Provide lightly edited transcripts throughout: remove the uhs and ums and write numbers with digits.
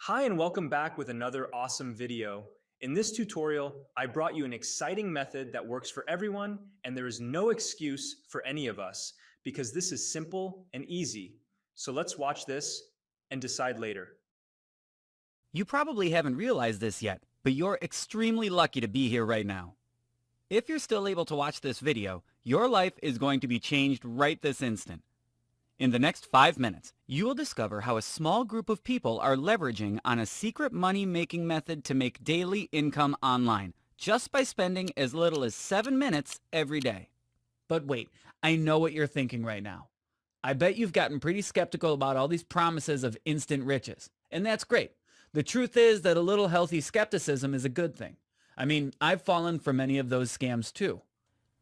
Hi and welcome back with another awesome video. In this tutorial, I brought you an exciting method that works for everyone and there is no excuse for any of us because this is simple and easy. So let's watch this and decide later. You probably haven't realized this yet, but you're extremely lucky to be here right now. If you're still able to watch this video, your life is going to be changed right this instant. In the next 5 minutes, you will discover how a small group of people are leveraging on a secret money-making method to make daily income online, just by spending as little as 7 minutes every day. But wait, I know what you're thinking right now. I bet you've gotten pretty skeptical about all these promises of instant riches. And that's great. The truth is that a little healthy skepticism is a good thing. I mean, I've fallen for many of those scams too.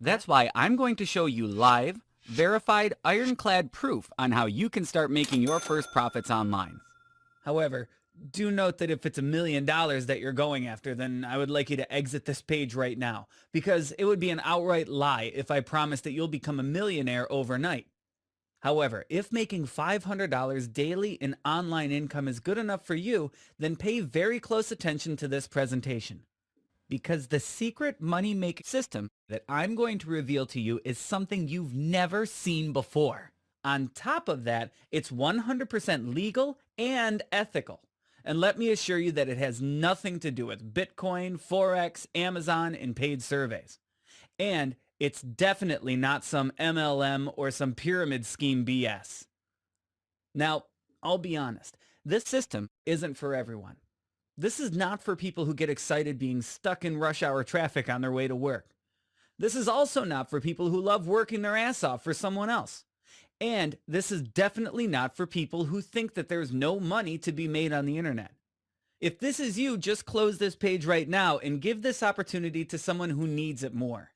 That's why I'm going to show you live, verified, ironclad proof on how you can start making your first profits online. However, do note that if it's $1,000,000 that you're going after, then I would like you to exit this page right now, because it would be an outright lie if I promised that you'll become a millionaire overnight. However, if making $500 daily in online income is good enough for you, then pay very close attention to this presentation. Because the secret money-making system that I'm going to reveal to you is something you've never seen before. On top of that, it's 100% legal and ethical. And let me assure you that it has nothing to do with Bitcoin, Forex, Amazon, and paid surveys. And it's definitely not some MLM or some pyramid scheme BS. Now, I'll be honest, this system isn't for everyone. This is not for people who get excited being stuck in rush hour traffic on their way to work. This is also not for people who love working their ass off for someone else. And this is definitely not for people who think that there's no money to be made on the internet. If this is you, just close this page right now and give this opportunity to someone who needs it more.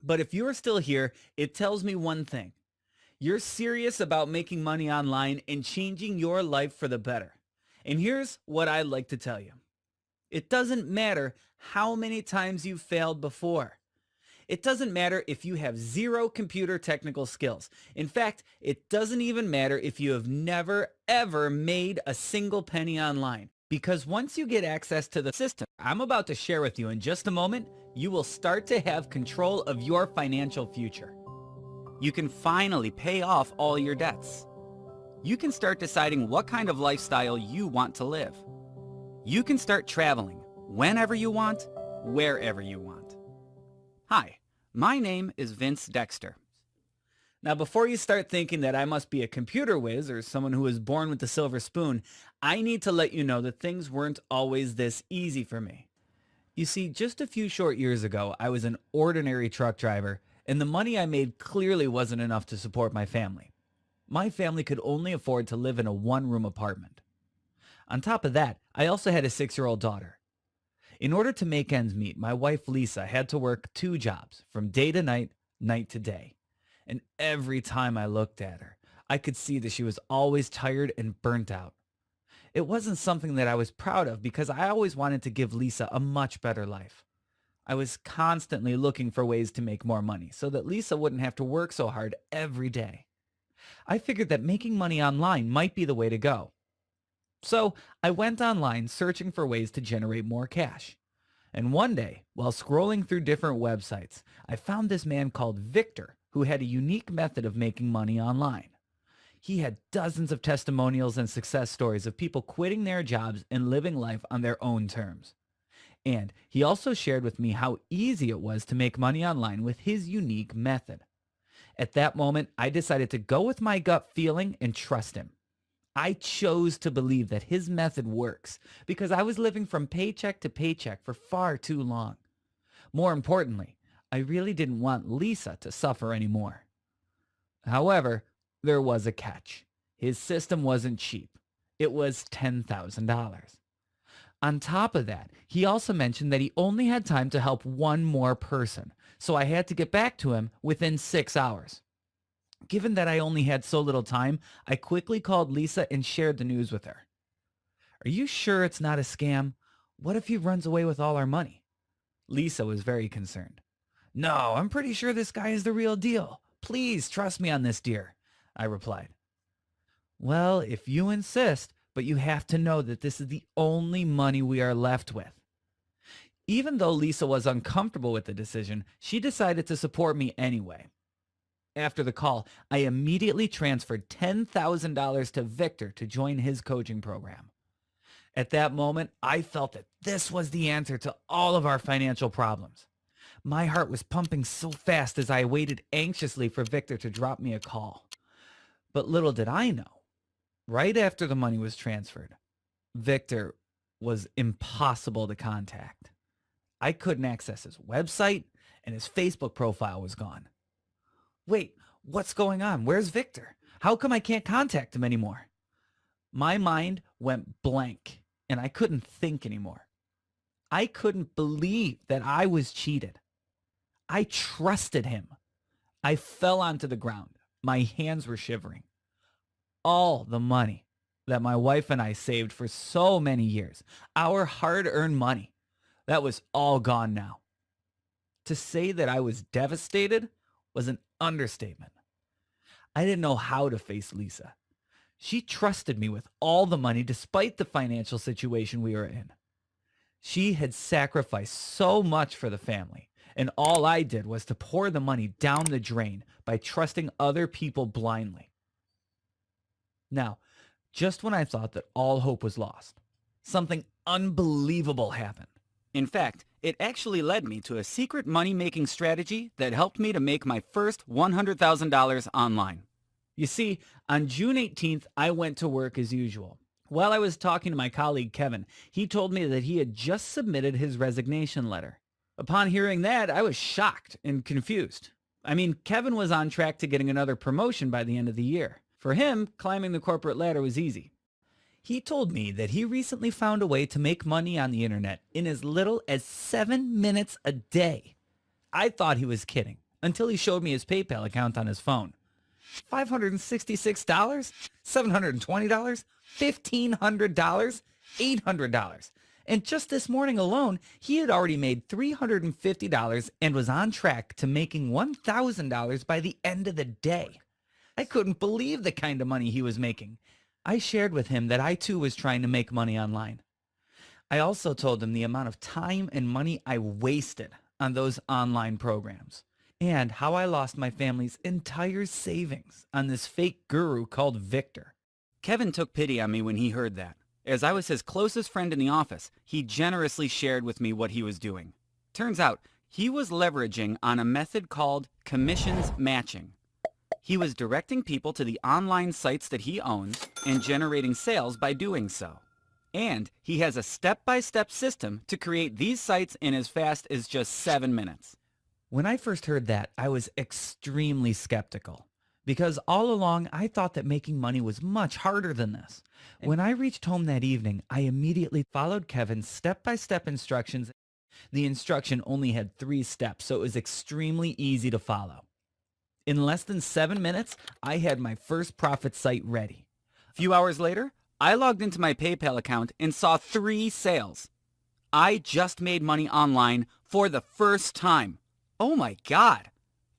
But if you're still here, it tells me one thing. You're serious about making money online and changing your life for the better. And here's what I'd like to tell you. It doesn't matter how many times you've failed before. It doesn't matter if you have zero computer technical skills. In fact, it doesn't even matter if you have never, ever made a single penny online. Because once you get access to the system I'm about to share with you in just a moment, you will start to have control of your financial future. You can finally pay off all your debts. You can start deciding what kind of lifestyle you want to live. You can start traveling whenever you want, wherever you want. Hi, my name is Vince Dexter. Now, before you start thinking that I must be a computer whiz or someone who was born with the silver spoon, I need to let you know that things weren't always this easy for me. You see, just a few short years ago, I was an ordinary truck driver, and the money I made clearly wasn't enough to support my family. My family could only afford to live in a one-room apartment. On top of that, I also had a 6-year-old daughter. In order to make ends meet, my wife Lisa had to work 2 jobs, from day to night, night to day. And every time I looked at her, I could see that she was always tired and burnt out. It wasn't something that I was proud of because I always wanted to give Lisa a much better life. I was constantly looking for ways to make more money so that Lisa wouldn't have to work so hard every day. I figured that making money online might be the way to go. So I went online searching for ways to generate more cash. And one day, while scrolling through different websites, I found this man called Victor who had a unique method of making money online. He had dozens of testimonials and success stories of people quitting their jobs and living life on their own terms. And he also shared with me how easy it was to make money online with his unique method. At that moment, I decided to go with my gut feeling and trust him. I chose to believe that his method works because I was living from paycheck to paycheck for far too long. More importantly, I really didn't want Lisa to suffer anymore. However, there was a catch. His system wasn't cheap. It was $10,000. On top of that, he also mentioned that he only had time to help one more person, so I had to get back to him within 6 hours. Given that I only had so little time, I quickly called Lisa and shared the news with her. "Are you sure it's not a scam? What if he runs away with all our money?" Lisa was very concerned. "No, I'm pretty sure this guy is the real deal. Please trust me on this, dear," I replied. "Well, if you insist, but you have to know that this is the only money we are left with. Even though Lisa was uncomfortable with the decision, she decided to support me anyway. After the call, I immediately transferred $10,000 to Victor to join his coaching program. At that moment, I felt that this was the answer to all of our financial problems. My heart was pumping so fast as I waited anxiously for Victor to drop me a call. But little did I know, right after the money was transferred, Victor was impossible to contact. I couldn't access his website, and his Facebook profile was gone. Wait, what's going on? Where's Victor? How come I can't contact him anymore? My mind went blank, and I couldn't think anymore. I couldn't believe that I was cheated. I trusted him. I fell onto the ground. My hands were shivering. All the money that my wife and I saved for so many years, our hard-earned money, that was all gone now. To say that I was devastated was an understatement. I didn't know how to face Lisa. She trusted me with all the money despite the financial situation we were in. She had sacrificed so much for the family, and all I did was to pour the money down the drain by trusting other people blindly. Now, just when I thought that all hope was lost, something unbelievable happened. In fact, it actually led me to a secret money-making strategy that helped me to make my first $100,000 online. You see, on June 18th, I went to work as usual. While I was talking to my colleague Kevin, he told me that he had just submitted his resignation letter. Upon hearing that, I was shocked and confused. I mean, Kevin was on track to getting another promotion by the end of the year. For him, climbing the corporate ladder was easy. He told me that he recently found a way to make money on the internet in as little as 7 minutes a day. I thought he was kidding until he showed me his PayPal account on his phone. $566, $720, $1,500, $800. And just this morning alone, he had already made $350 and was on track to making $1,000 by the end of the day. I couldn't believe the kind of money he was making. I shared with him that I too was trying to make money online. I also told him the amount of time and money I wasted on those online programs, and how I lost my family's entire savings on this fake guru called Victor. Kevin took pity on me when he heard that. As I was his closest friend in the office, he generously shared with me what he was doing. Turns out, he was leveraging on a method called commissions matching. He was directing people to the online sites that he owns and generating sales by doing so. And he has a step-by-step system to create these sites in as fast as just 7 minutes. When I first heard that, I was extremely skeptical, because all along I thought that making money was much harder than this. When I reached home that evening, I immediately followed Kevin's step-by-step instructions. The instruction only had 3 steps, so it was extremely easy to follow. In less than 7 minutes, I had my first profit site ready. A few hours later, I logged into my PayPal account and saw 3 sales. I just made money online for the first time. Oh my God!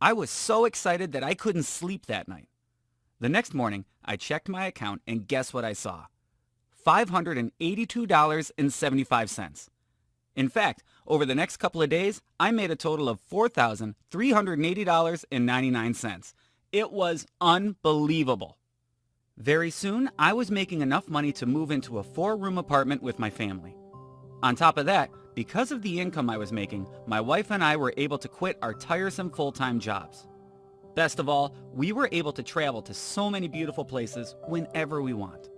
I was so excited that I couldn't sleep that night. The next morning, I checked my account and guess what I saw? $582.75. In fact, over the next couple of days, I made a total of $4,380.99. It was unbelievable. Very soon, I was making enough money to move into a 4-room apartment with my family. On top of that, because of the income I was making, my wife and I were able to quit our tiresome full-time jobs. Best of all, we were able to travel to so many beautiful places whenever we want.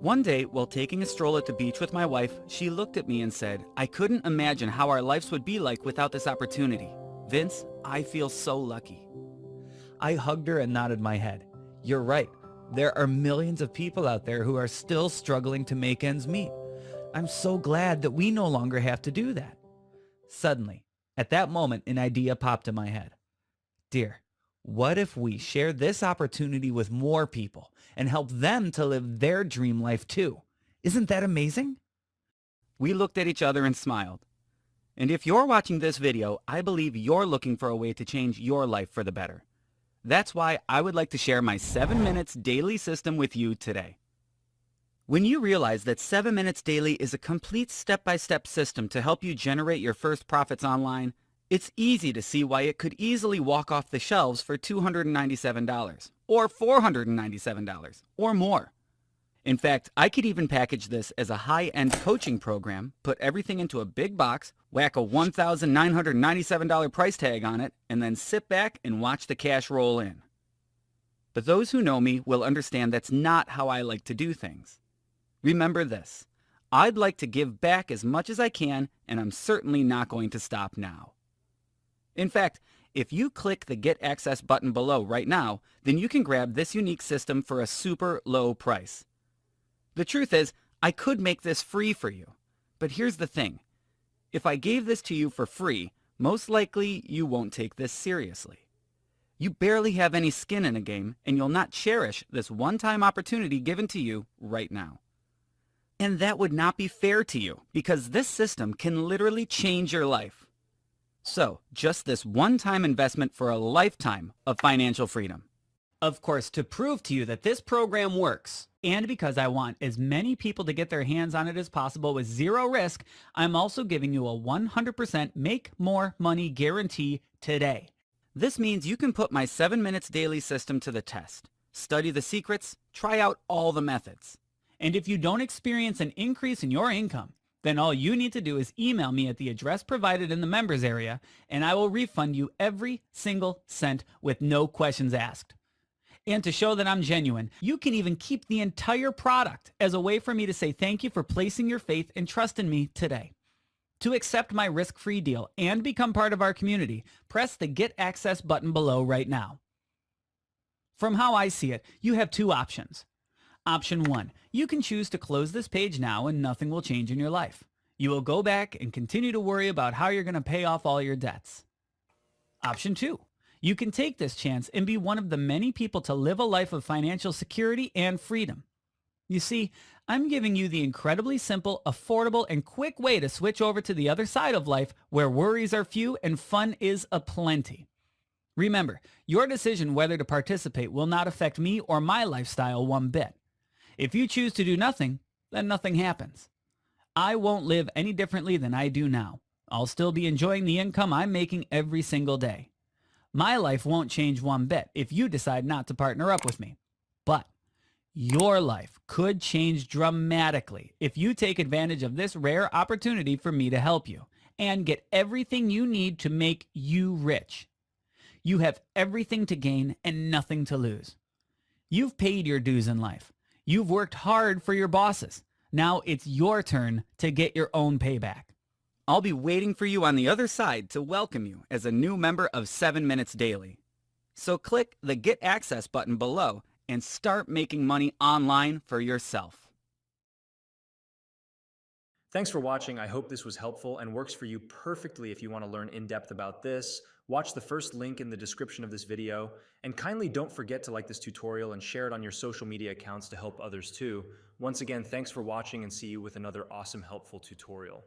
One day, while taking a stroll at the beach with my wife, she looked at me and said, I couldn't imagine how our lives would be like without this opportunity. Vince, I feel so lucky. I hugged her and nodded my head. You're right. There are millions of people out there who are still struggling to make ends meet. I'm so glad that we no longer have to do that. Suddenly, at that moment, an idea popped in my head. Dear, what if we share this opportunity with more people and help them to live their dream life too? Isn't that amazing? We looked at each other and smiled. And if you're watching this video, I believe you're looking for a way to change your life for the better. That's why I would like to share my 7 minutes daily system with you today. When you realize that 7 Minutes Daily is a complete step-by-step system to help you generate your first profits online, it's easy to see why it could easily walk off the shelves for $297 or $497 or more. In fact, I could even package this as a high-end coaching program, put everything into a big box, whack a $1,997 price tag on it, and then sit back and watch the cash roll in. But those who know me will understand that's not how I like to do things. Remember this, I'd like to give back as much as I can, and I'm certainly not going to stop now. In fact, if you click the Get Access button below right now, then you can grab this unique system for a super low price. The truth is, I could make this free for you. But here's the thing. If I gave this to you for free, most likely you won't take this seriously. You barely have any skin in a game, and you'll not cherish this one-time opportunity given to you right now. And that would not be fair to you, because this system can literally change your life. So, just this one-time investment for a lifetime of financial freedom. Of course, to prove to you that this program works, and because I want as many people to get their hands on it as possible with zero risk, I'm also giving you a 100% make more money guarantee today. This means you can put my 7 Minutes Daily system to the test, study the secrets, try out all the methods. And if you don't experience an increase in your income, then all you need to do is email me at the address provided in the members area, and I will refund you every single cent with no questions asked. And to show that I'm genuine, you can even keep the entire product as a way for me to say thank you for placing your faith and trust in me today. To accept my risk-free deal and become part of our community, press the Get Access button below right now. From how I see it, you have two options. Option 1, you can choose to close this page now and nothing will change in your life. You will go back and continue to worry about how you're going to pay off all your debts. Option 2, you can take this chance and be one of the many people to live a life of financial security and freedom. You see, I'm giving you the incredibly simple, affordable, and quick way to switch over to the other side of life where worries are few and fun is aplenty. Remember, your decision whether to participate will not affect me or my lifestyle one bit. If you choose to do nothing, then nothing happens. I won't live any differently than I do now. I'll still be enjoying the income I'm making every single day. My life won't change one bit if you decide not to partner up with me. But your life could change dramatically if you take advantage of this rare opportunity for me to help you and get everything you need to make you rich. You have everything to gain and nothing to lose. You've paid your dues in life. You've worked hard for your bosses. Now it's your turn to get your own payback. I'll be waiting for you on the other side to welcome you as a new member of 7 Minutes Daily. So click the Get Access button below and start making money online for yourself. Thanks for watching. I hope this was helpful and works for you perfectly if you want to learn in depth about this. Watch the first link in the description of this video, and kindly don't forget to like this tutorial and share it on your social media accounts to help others too. Once again, thanks for watching and see you with another awesome helpful tutorial.